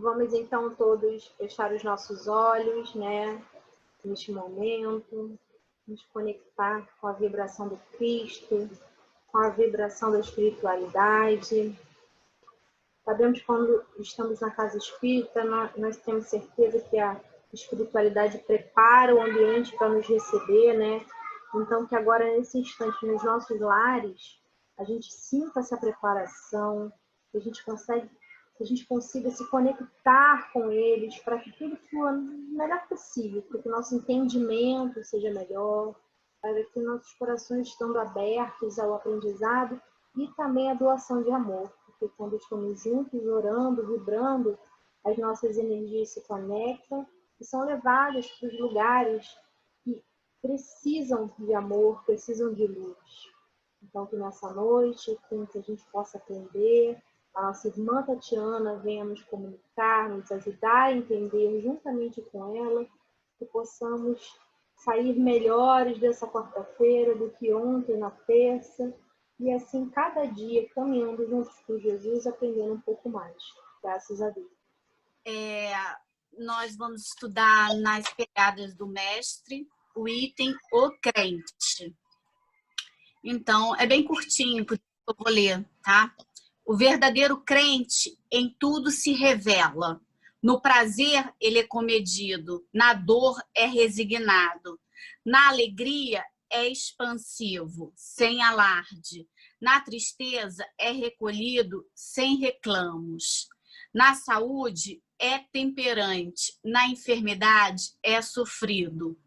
Vamos então todos fechar os nossos olhos, né? Neste momento, nos conectar com a vibração do Cristo, com a vibração da espiritualidade. Sabemos que quando estamos na casa espírita, nós temos certeza que a espiritualidade prepara o ambiente para nos receber, né? Então, que agora, nesse instante, nos nossos lares, a gente sinta essa preparação, que a gente consiga se conectar com eles para que tudo flua o melhor possível, para que o nosso entendimento seja melhor, para que nossos corações estando abertos ao aprendizado e também à doação de amor, porque quando estamos juntos, orando, vibrando, as nossas energias se conectam e são levadas para os lugares que precisam de amor, precisam de luz. Então, que nessa noite, com que a gente possa aprender, a nossa irmã Tatiana venha nos comunicar, nos ajudar a entender juntamente com ela, que possamos sair melhores dessa quarta-feira do que ontem na terça, e assim cada dia caminhando juntos com Jesus, aprendendo um pouco mais. Graças a Deus. Nós vamos estudar nas pegadas do mestre o item O Crente. Então, é bem curtinho, porque eu vou ler, tá? O verdadeiro crente em tudo se revela. No prazer, ele é comedido. Na dor, é resignado. Na alegria, é expansivo, sem alarde. Na tristeza, é recolhido, sem reclamos. Na saúde, é temperante. Na enfermidade, é sofrido.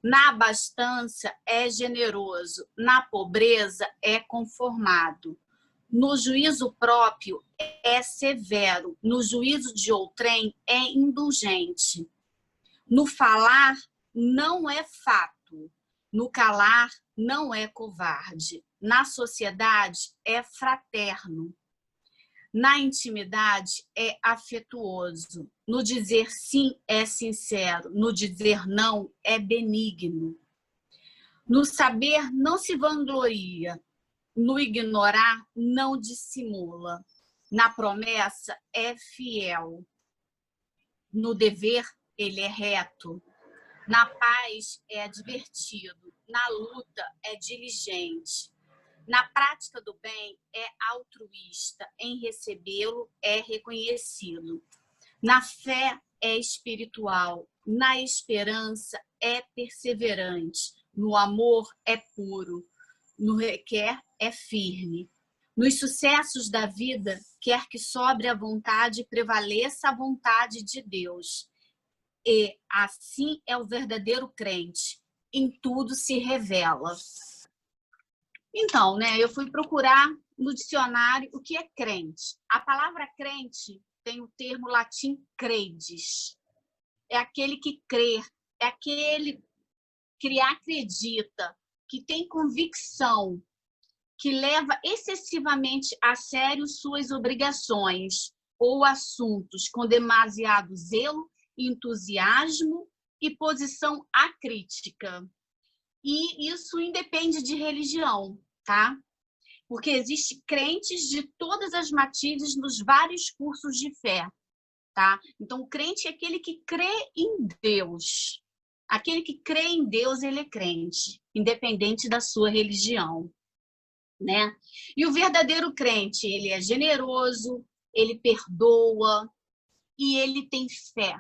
Na abastança, é generoso. Na pobreza, é conformado. No juízo próprio, é severo. No juízo de outrem, é indulgente. No falar, não é fato. No calar, não é covarde. Na sociedade, é fraterno. Na intimidade, é afetuoso. No dizer sim, é sincero. No dizer não, é benigno. No saber, não se vangloria. No ignorar, não dissimula. Na promessa, é fiel. No dever, ele é reto. Na paz, é advertido. Na luta, é diligente. Na prática do bem, é altruísta. Em recebê-lo, é reconhecido. Na fé, é espiritual. Na esperança, é perseverante. No amor, é puro. No requer, é firme. Nos sucessos da vida, quer que sobre a vontade e prevaleça a vontade de Deus. E assim é o verdadeiro crente. Em tudo se revela. Então, né, eu fui procurar no dicionário o que é crente. A palavra crente tem o termo latim credes. É aquele que crê, é aquele que acredita, que tem convicção, que leva excessivamente a sério suas obrigações ou assuntos com demasiado zelo, entusiasmo e posição acrítica. E isso independe de religião, tá? Porque existem crentes de todas as matizes nos vários cursos de fé, tá? Então, o crente é aquele que crê em Deus. Aquele que crê em Deus, ele é crente, independente da sua religião, né? E o verdadeiro crente, ele é generoso, ele perdoa e ele tem fé,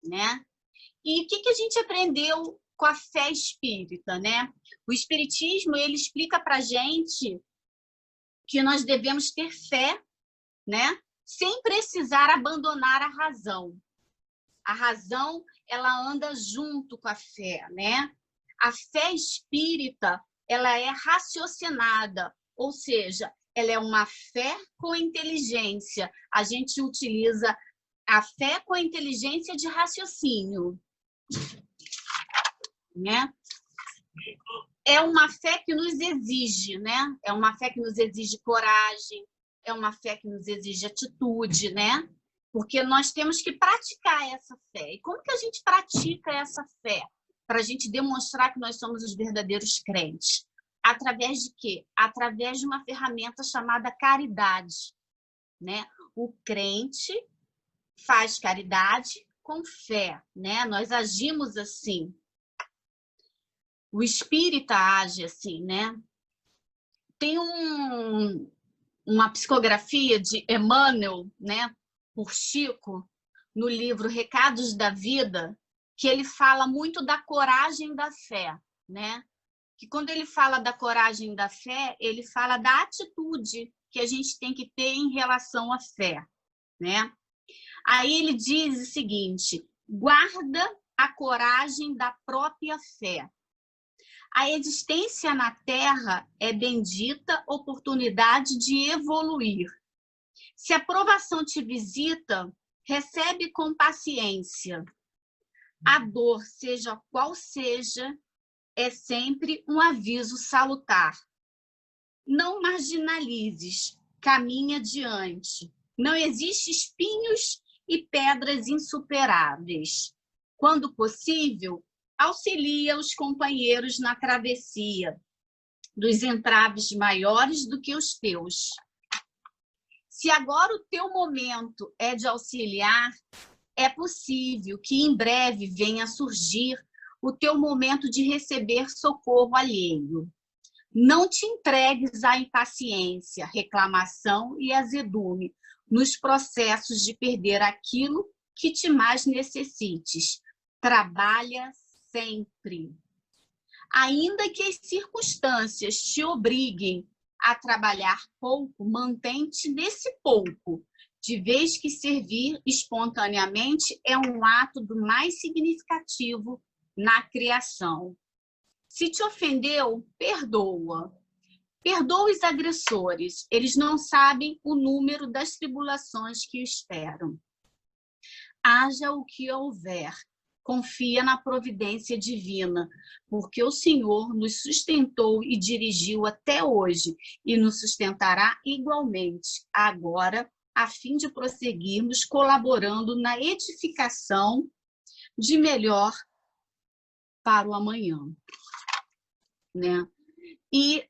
né? E o que a gente aprendeu com a fé espírita, né? O espiritismo, ele explica pra gente que nós devemos ter fé, né? Sem precisar abandonar a razão. A razão, ela anda junto com a fé, né? A fé espírita, ela é raciocinada, ou seja, ela é uma fé com inteligência. A gente utiliza a fé com a inteligência de raciocínio, né? É uma fé que nos exige, né? É uma fé que nos exige coragem, é uma fé que nos exige atitude, né? Porque nós temos que praticar essa fé. E como que a gente pratica essa fé? Para a gente demonstrar que nós somos os verdadeiros crentes. Através de quê? Através de uma ferramenta chamada caridade, né? O crente faz caridade com fé, né? Nós agimos assim. O espírita age assim, né? Tem uma psicografia de Emmanuel, né, por Chico, no livro Recados da Vida, que ele fala muito da coragem da fé, né? Que quando ele fala da coragem da fé, ele fala da atitude que a gente tem que ter em relação à fé, né? Aí ele diz o seguinte: guarda a coragem da própria fé. A existência na Terra é bendita oportunidade de evoluir. Se a provação te visita, recebe com paciência. A dor, seja qual seja, é sempre um aviso salutar. Não marginalizes, caminha adiante. Não existe espinhos e pedras insuperáveis. Quando possível, auxilia os companheiros na travessia dos entraves maiores do que os teus. Se agora o teu momento é de auxiliar, é possível que em breve venha a surgir o teu momento de receber socorro alheio. Não te entregues à impaciência, reclamação e azedume nos processos de perder aquilo que te mais necessites. Trabalha sempre. Ainda que as circunstâncias te obriguem a trabalhar pouco, mantém-te nesse pouco, de vez que servir espontaneamente é um ato do mais significativo na criação. Se te ofendeu, perdoa. Perdoa os agressores, eles não sabem o número das tribulações que esperam. Haja o que houver, confia na providência divina, porque o Senhor nos sustentou e dirigiu até hoje e nos sustentará igualmente agora, a fim de prosseguirmos colaborando na edificação de melhor para o amanhã, né? E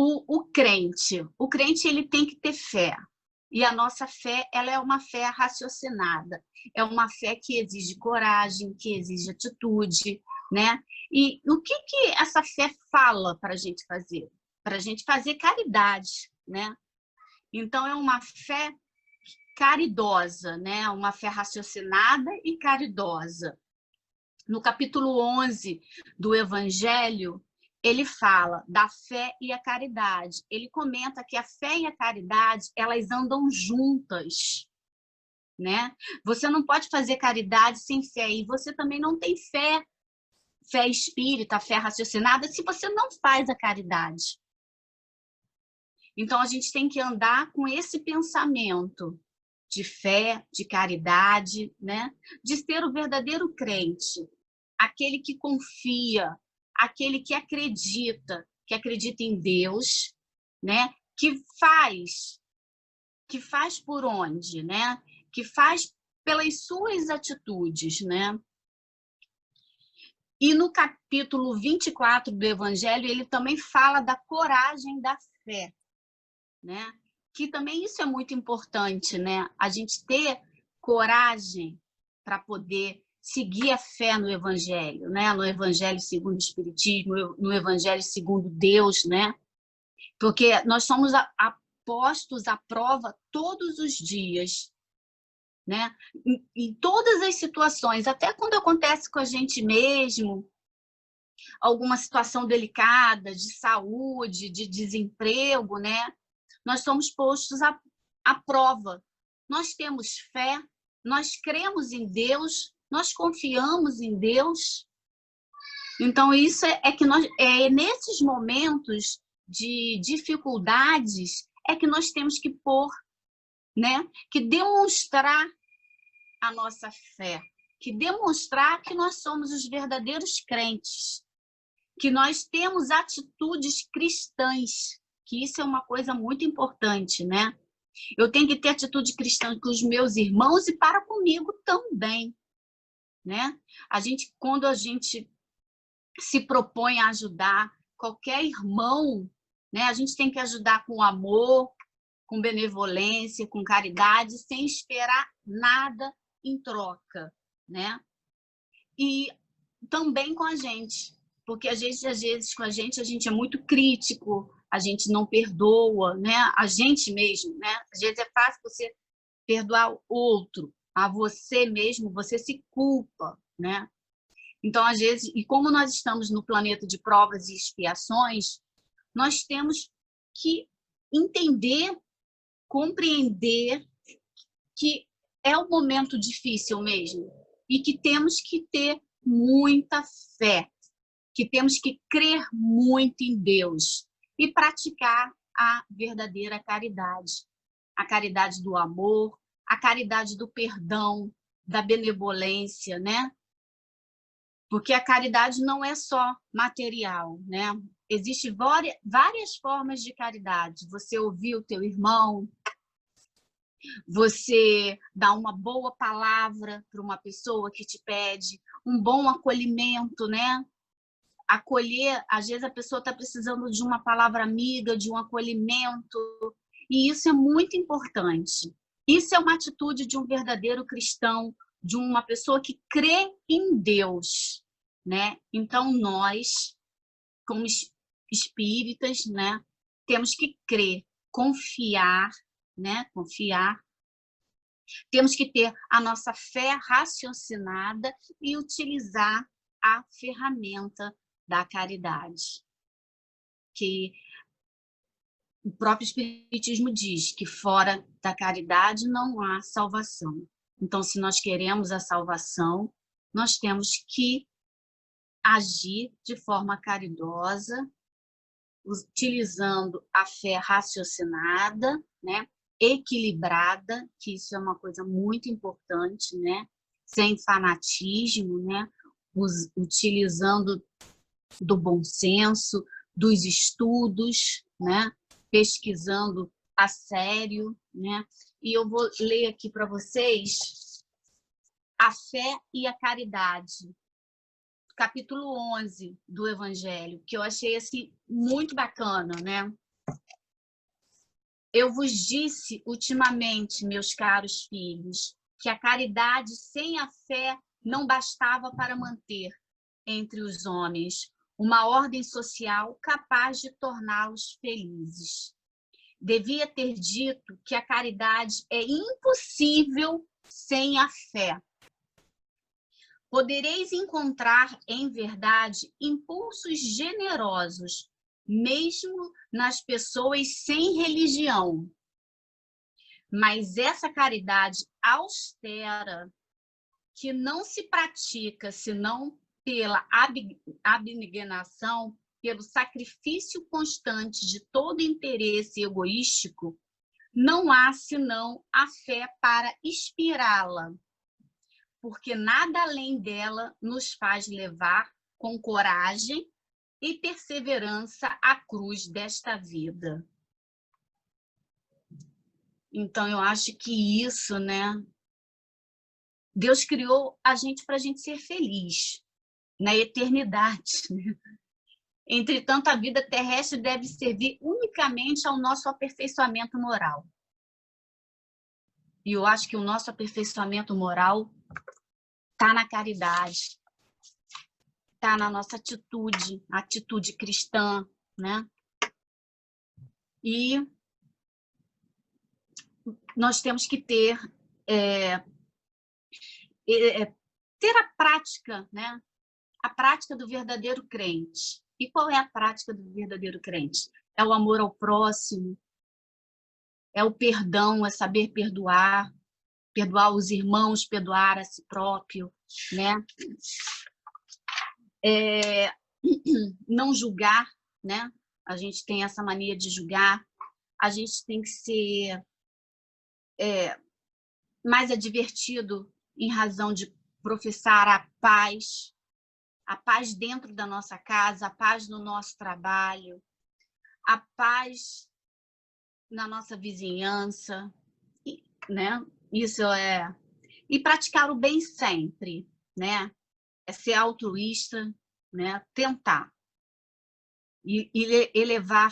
o crente ele tem que ter fé. E a nossa fé, ela é uma fé raciocinada, é uma fé que exige coragem, que exige atitude, né? E o que essa fé fala para a gente fazer? Para a gente fazer caridade, né? Então, é uma fé caridosa, né? Uma fé raciocinada e caridosa. No capítulo 11 do Evangelho, ele fala da fé e a caridade. Ele comenta que a fé e a caridade, elas andam juntas, né? Você não pode fazer caridade sem fé, e você também não tem fé espírita, fé raciocinada, se você não faz a caridade. Então, a gente tem que andar com esse pensamento de fé, de caridade, né? De ser o verdadeiro crente, aquele que confia, aquele que acredita em Deus, né? Que faz por onde, né? Que faz pelas suas atitudes, né? E no capítulo 24 do Evangelho, ele também fala da coragem da fé, né? Que também isso é muito importante, né? A gente ter coragem para poder seguir a fé no Evangelho, né? No Evangelho segundo o Espiritismo, no Evangelho segundo Deus, né? Porque nós somos postos à prova todos os dias, né? Em todas as situações, até quando acontece com a gente mesmo, alguma situação delicada de saúde, de desemprego, né? Nós somos postos à prova. Nós temos fé, nós cremos em Deus, nós confiamos em Deus. Então, isso que nós, nesses momentos de dificuldades, é que nós temos que pôr, né? Que demonstrar a nossa fé, que demonstrar que nós somos os verdadeiros crentes, que nós temos atitudes cristãs, que isso é uma coisa muito importante, né? Eu tenho que ter atitude cristã com os meus irmãos e para comigo também, né? Quando a gente se propõe a ajudar qualquer irmão, né? A gente tem que ajudar com amor, com benevolência, com caridade, sem esperar nada em troca, né? E também com a gente, porque às vezes com a gente é muito crítico, a gente não perdoa, né? A gente mesmo, né? Às vezes é fácil você perdoar o outro, a você mesmo, você se culpa, né? Então, às vezes, e como nós estamos no planeta de provas e expiações, nós temos que entender, compreender que é um momento difícil mesmo e que temos que ter muita fé, que temos que crer muito em Deus e praticar a verdadeira caridade. A caridade do amor, a caridade do perdão, da benevolência, né? Porque a caridade não é só material, né? Existem várias formas de caridade. Você ouvir o teu irmão, você dar uma boa palavra para uma pessoa que te pede, um bom acolhimento, né? Acolher, às vezes a pessoa está precisando de uma palavra amiga, de um acolhimento, e isso é muito importante. Isso é uma atitude de um verdadeiro cristão, de uma pessoa que crê em Deus, né? Então nós, como espíritas, né, temos que crer, confiar, né? Confiar. Temos que ter a nossa fé raciocinada e utilizar a ferramenta da caridade, que o próprio Espiritismo diz que fora da caridade não há salvação. Então, se nós queremos a salvação, nós temos que agir de forma caridosa, utilizando a fé raciocinada, né? Equilibrada, que isso é uma coisa muito importante, né? Sem fanatismo, né? Utilizando do bom senso, dos estudos, né? Pesquisando a sério, né? E eu vou ler aqui para vocês a fé e a caridade, capítulo 11 do Evangelho, que eu achei assim muito bacana, né? Eu vos disse ultimamente, meus caros filhos, que a caridade sem a fé não bastava para manter entre os homens uma ordem social capaz de torná-los felizes. Devia ter dito que a caridade é impossível sem a fé. Podereis encontrar, em verdade, impulsos generosos, mesmo nas pessoas sem religião. Mas essa caridade austera, que não se pratica senão pela abnegação, pelo sacrifício constante de todo interesse egoístico, não há senão a fé para inspirá-la, porque nada além dela nos faz levar com coragem e perseverança a cruz desta vida. Então, eu acho que isso, né? Deus criou a gente para a gente ser feliz na eternidade. Entretanto, a vida terrestre deve servir unicamente ao nosso aperfeiçoamento moral. E eu acho que o nosso aperfeiçoamento moral está na caridade, está na nossa atitude cristã, né? E nós temos que ter a prática, né? A prática do verdadeiro crente. E qual é a prática do verdadeiro crente? É o amor ao próximo, é o perdão, é saber perdoar, perdoar os irmãos, perdoar a si próprio, né? Não julgar, né? A gente tem essa mania de julgar. A gente tem que ser mais advertido em razão de professar a paz dentro da nossa casa, a paz no nosso trabalho, a paz na nossa vizinhança, né? Isso é... E praticar o bem sempre, né? É ser altruísta, né? Tentar. E elevar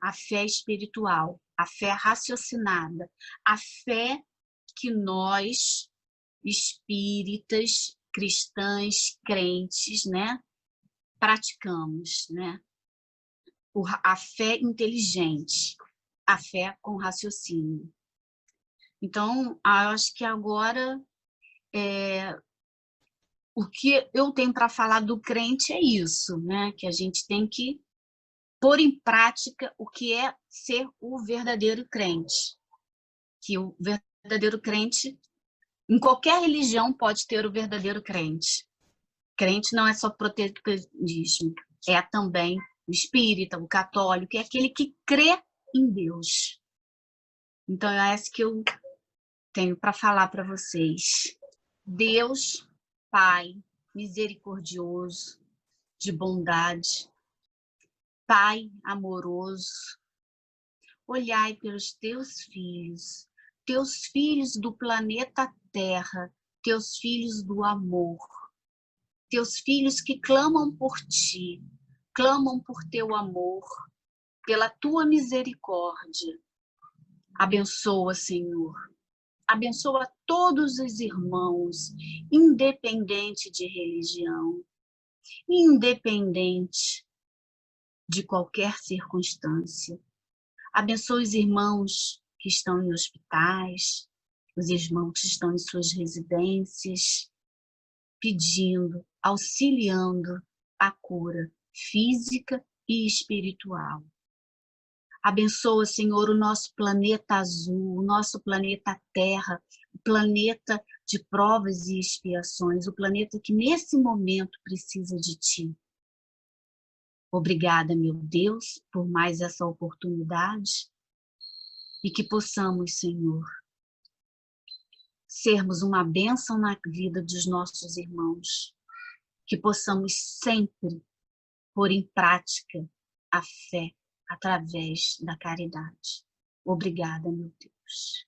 a fé espiritual. a fé raciocinada, a fé que nós, espíritas, cristãs, crentes, né, praticamos, né? A fé inteligente, a fé com raciocínio. Então, acho que agora o que eu tenho para falar do crente é isso, né? Que a gente tem que pôr em prática o que é ser o verdadeiro crente. Que o verdadeiro crente, em qualquer religião, pode ter o verdadeiro crente. Crente não é só protestantismo, é também o espírita, o católico, é aquele que crê em Deus. Então, é isso que eu tenho para falar para vocês. Deus, Pai, misericordioso, de bondade, Pai amoroso, olhai pelos teus filhos do planeta Terra, teus filhos do amor, teus filhos que clamam por ti, clamam por teu amor, pela tua misericórdia. Abençoa, Senhor. Abençoa todos os irmãos, independente de religião, independente de qualquer circunstância. Abençoa os irmãos que estão em hospitais, os irmãos que estão em suas residências, pedindo, auxiliando a cura física e espiritual. Abençoa, Senhor, o nosso planeta azul, o nosso planeta Terra, o planeta de provas e expiações, o planeta que nesse momento precisa de Ti. Obrigada, meu Deus, por mais essa oportunidade e que possamos, Senhor, sermos uma bênção na vida dos nossos irmãos, que possamos sempre pôr em prática a fé através da caridade. Obrigada, meu Deus.